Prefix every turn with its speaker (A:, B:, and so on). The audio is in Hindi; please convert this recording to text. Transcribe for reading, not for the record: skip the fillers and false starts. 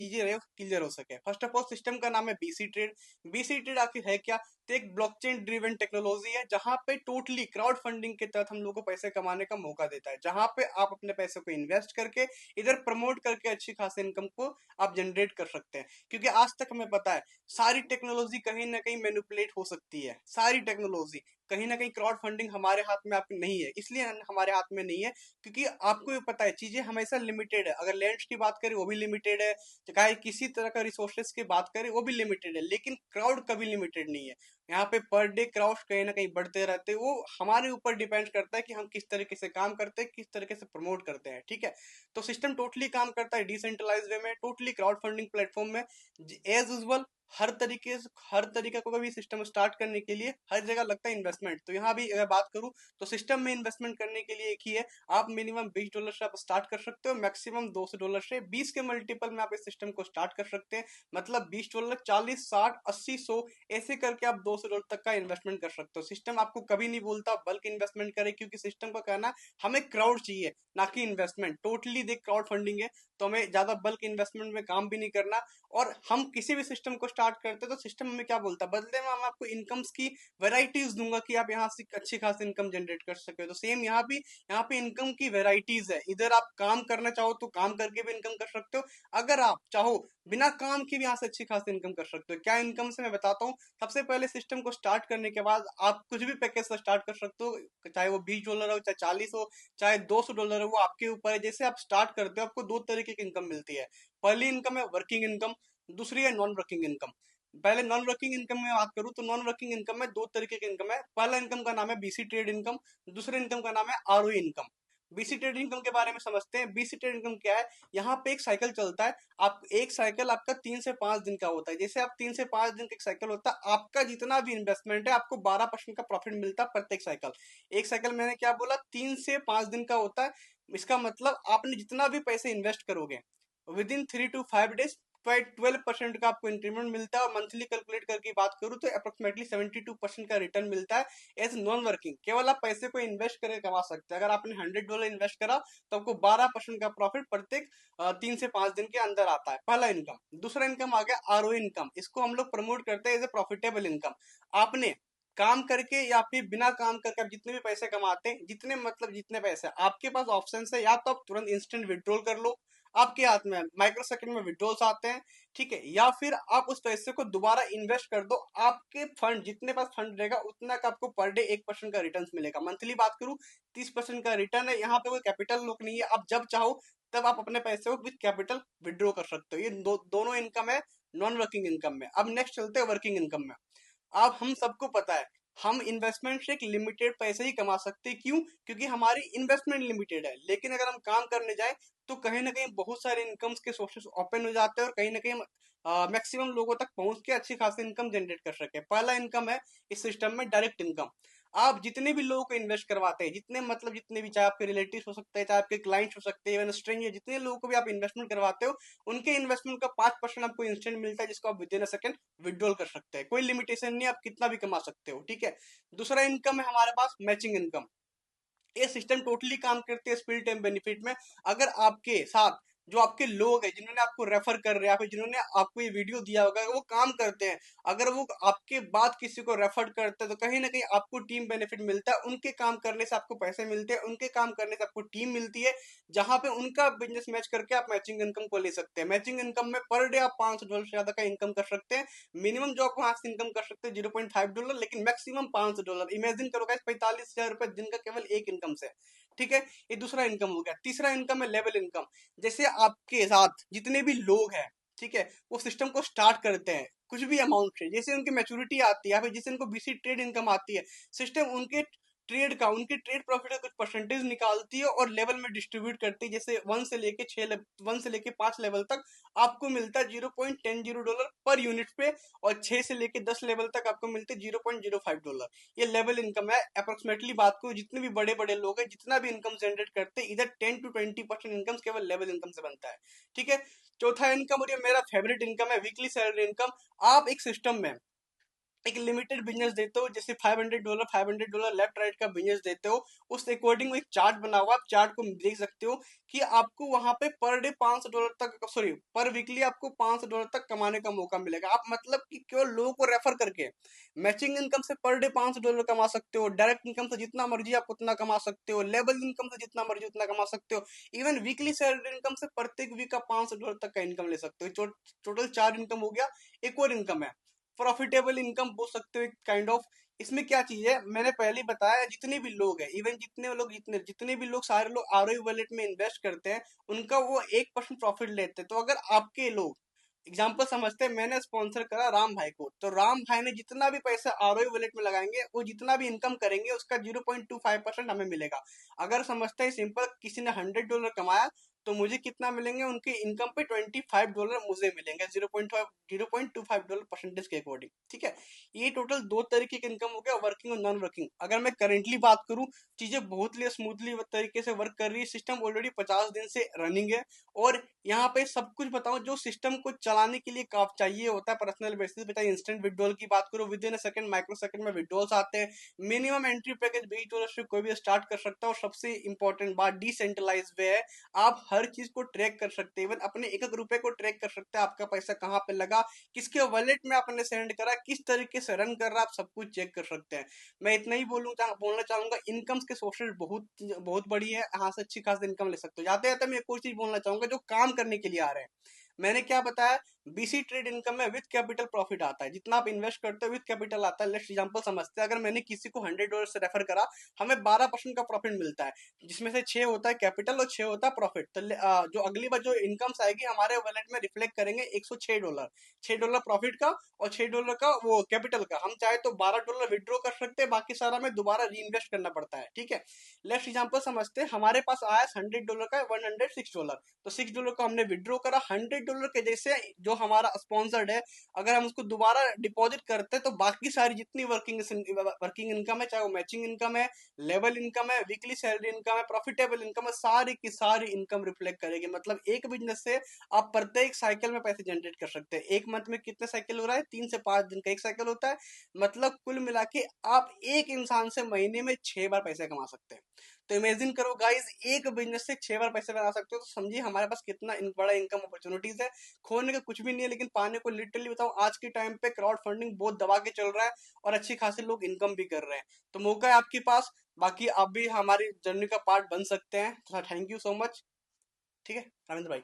A: चीजें क्लियर हो सके। फर्स्ट ऑफ ऑल सिस्टम का नाम है बीसी ट्रेड। बीसी ट्रेड आखिर है क्या? तो एक ब्लॉकचेन ड्रिवन टेक्नोलॉजी है जहां पे टोटली क्राउड फंडिंग के तहत हम लोग को पैसे कमाने का मौका देता है, जहां पे आप अपने पैसे को इन्वेस्ट करके इधर प्रमोट करके अच्छी खासी इनकम को आप जनरेट कर सकते हैं। क्योंकि आज तक हमें पता है सारी टेक्नोलॉजी कहीं ना कहीं मैनिपुलेट हो सकती है, सारी टेक्नोलॉजी कहीं ना कहीं क्राउड फंडिंग हमारे हाथ में आपकी नहीं है, इसलिए हमारे हाथ में नहीं है क्योंकि आपको ये पता है चीजें हमेशा लिमिटेड है। अगर लैंड्स की बात करें वो भी लिमिटेड है, चाहे किसी तरह का रिसोर्सेज की बात करें वो भी लिमिटेड है, लेकिन क्राउड कभी लिमिटेड नहीं है। यहाँ पे पर डे क्राउड कहीं ना कहीं बढ़ते रहते हैं, वो हमारे ऊपर डिपेंड करता है कि हम किस तरीके से काम करते हैं, किस तरीके से प्रमोट करते हैं। ठीक है, तो सिस्टम टोटली काम करता है डिसेंट्रलाइज वे में, टोटली क्राउड फंडिंग प्लेटफॉर्म में। एज यूजल हर तरीके को भी सिस्टम स्टार्ट करने के लिए हर जगह लगता है इन्वेस्टमेंट। तो यहाँ भी अगर बात करूँ तो सिस्टम में इन्वेस्टमेंट करने के लिए एक ही है, आप मिनिमम $20 से आप स्टार्ट कर सकते हो, मैक्सिमम $200 से 20 के मल्टीपल में आप इस सिस्टम को स्टार्ट कर सकते हैं। मतलब $20, 40, 60, 80, 100 ऐसे करके आप $200 तक का इन्वेस्टमेंट कर सकते हो। सिस्टम आपको कभी नहीं बोलता बल्क इन्वेस्टमेंट करे, क्योंकि सिस्टम का कहना हमें क्राउड चाहिए ना कि इन्वेस्टमेंट। टोटली देख क्राउड फंडिंग है तो हमें ज्यादा बल्क इन्वेस्टमेंट में काम भी नहीं करना। और हम किसी भी सिस्टम को स्टार्ट करते हैं तो सिस्टम हमें क्या बोलता है, बदले में हम आपको इनकम्स की वेराइटीज दूंगा कि आप यहाँ से अच्छी खासी इनकम जनरेट कर सके। तो सेम यहाँ पे इनकम की वेराइटीज है, इधर आप काम करना चाहो तो काम करके भी इनकम कर सकते हो, अगर आप चाहो बिना काम के भी यहाँ से अच्छी खासी इनकम कर सकते हो। क्या इनकम से मैं बताता हूँ। सबसे पहले सिस्टम को स्टार्ट करने के बाद आप कुछ भी पैकेज से स्टार्ट कर सकते हो, चाहे वो $20 हो, चाहे 40 हो, चाहे $200 हो, वो आपके ऊपर है। जैसे आप स्टार्ट करते हो आपको दो तरीके की इनकम मिलती है। पहली इनकम है वर्किंग इनकम, दूसरी है नॉन वर्किंग इनकम। पहले नॉन वर्किंग इनकम में बात करूं तो नॉन वर्किंग इनकम में दो तरीके की इनकम है। पहला इनकम का नाम है बीसी ट्रेड इनकम, दूसरे इनकम का नाम है ROE income. BC trade income के बारे में समझते हैं। बीसी ट्रेड इनकम क्या है? यहाँ पे एक साइकिल चलता है, आप एक साइकिल आपका 3 से 5 दिन का होता है। जैसे आप 3 से 5 दिन का एक साइकिल होता है, आपका जितना भी इन्वेस्टमेंट है आपको 12% का प्रॉफिट मिलता है प्रत्येक साइकिल। एक साइकिल मैंने क्या बोला, 3 से 5 दिन का होता है। इसका मतलब आपने जितना भी पैसे इन्वेस्ट करोगे विद इन 3 to 5 डेज 12% का आपको इंक्रीमेंट मिलता है। और मंथली कैलकुलेट करके बात करूं तो अप्रोक्सीमेटली 72% का रिटर्न मिलता है एज नॉन वर्किंग। केवल आप पैसे को इन्वेस्ट करके कमा सकते हैं। अगर आपने $100 इन्वेस्ट करा तो आपको 12% का प्रॉफिट प्रत्येक 3 से 5 दिन के अंदर आता है। पहला इनकम। दूसरा इनकम आ गया आरओ इनकम, इसको हम लोग प्रमोट करते हैं एज ए प्रॉफिटेबल इनकम। आपने काम करके या फिर बिना काम करके आप जितने भी पैसे कमाते हैं, जितने पैसे आपके पास ऑप्शन है, या तो आप तुरंत इंस्टेंट विड्रॉल कर लो, आपके हाथ में माइक्रो सेकंड में विड्रॉल्स आते हैं। ठीक है, या फिर आप उस पैसे को दोबारा इन्वेस्ट कर दो, आपके फंड जितने पास फंड रहेगा उतना का आपको पर डे 1% का रिटर्न मिलेगा। मंथली बात करूं 30% का रिटर्न है। यहाँ पे कोई कैपिटल लॉक नहीं है, आप जब चाहो तब आप अपने पैसे को विद कैपिटल विड्रॉ कर सकते हो। ये दोनों इनकम है नॉन वर्किंग इनकम में। अब नेक्स्ट चलते हैं वर्किंग इनकम में। अब हम सबको पता है हम इन्वेस्टमेंट से एक लिमिटेड पैसे ही कमा सकते हैं। क्यों? क्योंकि हमारी इन्वेस्टमेंट लिमिटेड है। लेकिन अगर हम काम करने जाए तो कहीं ना कहीं बहुत सारे इनकम्स के सोर्सेस ओपन हो जाते हैं और कहीं ना कहीं मैक्सिमम लोगों तक पहुंच के अच्छी खासी इनकम जनरेट कर सके। पहला इनकम है इस सिस्टम में डायरेक्ट इनकम। आप जितने भी लोगों को इन्वेस्ट करवाते हैं, जितने भी, चाहे आपके रिलेटिव हो सकते हैं, चाहे आपके क्लाइंट्स हो सकते हैं, इवन स्ट्रेंजर, जितने लोगों को भी आप इन्वेस्टमेंट करवाते हो उनके इन्वेस्टमेंट का 5% आपको इंस्टेंट मिलता है, जिसको आप with in a second withdrawal कर सकते हैं। कोई लिमिटेशन नहीं, आप कितना भी कमा सकते हो। ठीक है, दूसरा इनकम है हमारे पास मैचिंग इनकम। ये सिस्टम टोटली काम करते हैं स्पिल टाइम बेनिफिट में। अगर आपके साथ जो आपके लोग हैं जिन्होंने आपको रेफर कर रहे हैं या फिर जिन्होंने आपको ये वीडियो दिया होगा वो काम करते हैं, अगर वो आपके बाद किसी को रेफर करते हैं तो कहीं ना कहीं आपको टीम बेनिफिट मिलता है। उनके काम करने से आपको पैसे मिलते हैं, उनके काम करने से आपको टीम मिलती है, जहां पे उनका बिजनेस मैच करके आप मैचिंग इनकम को ले सकते हैं। मैचिंग इनकम में पर डे आप $500 से ज्यादा का इनकम कर सकते हैं। मिनिमम जो आप वहां से इनकम कर सकते हैं $0.5, लेकिन मैक्सिमम $500। इमेजिन करो गाइस, 45,000 रुपए दिन का केवल एक इनकम से। ठीक है, ये दूसरा इनकम हो गया। तीसरा इनकम है लेवल इनकम। जैसे आपके साथ जितने भी लोग हैं, ठीक है, वो सिस्टम को स्टार्ट करते हैं कुछ भी अमाउंट से, जैसे उनकी मैच्योरिटी आती है या फिर जैसे उनको बीसी ट्रेड इनकम आती है, सिस्टम उनके ट्रेड प्रॉफिट का कुछ परसेंटेज निकालती है और लेवल में डिस्ट्रीब्यूट करती है। जैसे 1 से लेके 5 लेवल तक आपको मिलता है $0.10 पर यूनिट पे, और 6 से लेके 10 लेवल तक आपको मिलते हैं $0.05। ये लेवल इनकम है। अप्रोक्सीमेटली बात को जितने भी बड़े बड़े लोग हैं जितना भी इनकम जनरेट करते हैं, इधर 10 to 20% इनकम केवल लेवल इनकम से बनता है। ठीक है, चौथा इनकम और ये मेरा फेवरेट इनकम है विकली सैलरी इनकम। आप एक सिस्टम में एक लिमिटेड बिजनेस देते हो, जैसे $500 $500 लेफ्ट राइट का बिजनेस देते हो, उस अकॉर्डिंग एक चार्ट बना हुआ, आप चार्ट को देख सकते हो कि आपको वहां पे पर डे $500 तक, सॉरी पर वीकली आपको $500 तक कमाने का मौका मिलेगा। आप मतलब कि केवल लोगों को रेफर करके मैचिंग इनकम से पर डे $500 कमा सकते हो, डायरेक्ट इनकम से जितना मर्जी आप उतना कमा सकते हो, लेबल इनकम से जितना मर्जी उतना कमा सकते हो, इवन वीकली सैलरी इनकम से प्रत्येक वीक का $500 तक का इनकम ले सकते हो। टोटल 4 इनकम हो गया। एक और इनकम है प्रॉफिटेबल इनकम बोल सकते हो, एक काइंड ऑफ। इसमें क्या चीज है, मैंने पहले ही बताया, जितने भी लोग हैं, इवन जितने जितने भी लोग, सारे लोग आरओई वॉलेट में इन्वेस्ट करते हैं, उनका वो 1% प्रॉफिट लेते हैं। तो अगर आपके लोग एग्जाम्पल समझते हैं, मैंने स्पॉन्सर करा राम भाई को, तो राम भाई ने जितना भी पैसा आरओई वॉलेट में लगाएंगे, वो जितना भी इनकम करेंगे उसका 0.25% हमें मिलेगा। अगर समझते हैं सिंपल, किसी ने $100 कमाया, तो मुझे कितना मिलेंगे, उनके इनकम पे $25 मुझे मिलेंगे, 0.25 परसेंटेज के अकॉर्डिंग। ठीक है, ये टोटल दो तरीके का इनकम हो गया, वर्किंग और नॉन वर्किंग। अगर मैं करेंटली बात करूं, चीजें बहुत स्मूथली तरीके से वर्क कर रही है, सिस्टम ऑलरेडी 50 दिन से रनिंग है। और यहाँ पे सब कुछ बताऊं, जो सिस्टम को चलाने के लिए काफ चाहिए होता है पर्सनल बेसिस पे, चाहे इंस्टेंट विड्रॉल की बात करो, with in a second, micro second में विड्रॉल्स आते हैं। मिनिमम एंट्री पैकेज $20 से कोई भी स्टार्ट कर सकता है। और सबसे इंपॉर्टेंट बात, डिसेंट्रलाइज वे है, आप हर चीज को ट्रैक कर सकते हैं, इवन अपने एक एक रुपए को ट्रैक कर सकते हैं, आपका पैसा कहाँ पे लगा, किसके वॉलेट में आपने सेंड करा, किस तरीके से रन कर रहा है, आप सब कुछ चेक कर सकते हैं। मैं इतना ही बोलना चाहूंगा, इनकम्स के सोर्सेज बहुत बहुत बड़ी है, यहाँ से अच्छी खासी इनकम ले सकते हो। जाते जाते मैं एक और चीज बोलना चाहूंगा, जो काम करने के लिए आ रहे हैं, मैंने क्या बताया, बीसी ट्रेड इनकम में विद कैपिटल प्रॉफिट आता है। जितना आप इन्वेस्ट करते हो विद कैपिटल आता है। लेट्स एग्जांपल समझते हैं, अगर मैंने किसी को $100 से रेफर करा, हमें 12% का प्रॉफिट मिलता है, जिसमें से 6 होता है कैपिटल और 6 होता है प्रॉफिट। तो जो अगली बार जो इनकम्स आएगी हमारे वॉलेट में रिफ्लेक्ट करेंगे $106, $6 प्रॉफिट का और $6 का वो कैपिटल का। हम चाहे तो $12 विड्रॉ कर सकते हैं, बाकी सारा हमें दोबारा री इन्वेस्ट करना पड़ता है। ठीक है, लेट्स एग्जांपल समझते हैं, हमारे पास आया $100 का $106, तो $6 का हमने विड्रॉ करा। $100 के जैसे जो हमारा स्पॉन्सर्ड है, अगर हम उसको दोबारा डिपॉजिट करते हैं, तो बाकी सारी जितनी वर्किंग इनकम है, चाहे वो मैचिंग इनकम है, लेवल इनकम है, वीकली सैलरी इनकम है, प्रॉफिटेबल इनकम है, सारी की सारी इनकम रिफ्लेक्ट करेगी। मतलब एक बिजनेस से आप प्रत्येक साइकिल में पैसे जनरेट कर सकते हैं। एक मंथ में कितने साइकिल हो रहा है, 3 से 5 दिन का एक साइकिल होता है। मतलब कुल मिला के आप एक इंसान से महीने में 6 बार पैसे कमा सकते हैं। तो इमेजिन करो गाइस, एक बिजनेस से 6 बार पैसे बना सकते हो, तो समझिए हमारे पास कितना बड़ा इनकम अपॉर्चुनिटीज है। खोने का कुछ भी नहीं है, लेकिन पाने को लिटरली बताऊं, आज के टाइम पे क्राउड फंडिंग बहुत दबा के चल रहा है, और अच्छी खासी लोग इनकम भी कर रहे हैं। तो मौका है आपके पास, बाकी आप भी हमारी जर्नी का पार्ट बन सकते हैं। तो थैंक यू सो मच। ठीक है रामेंद्र भाई।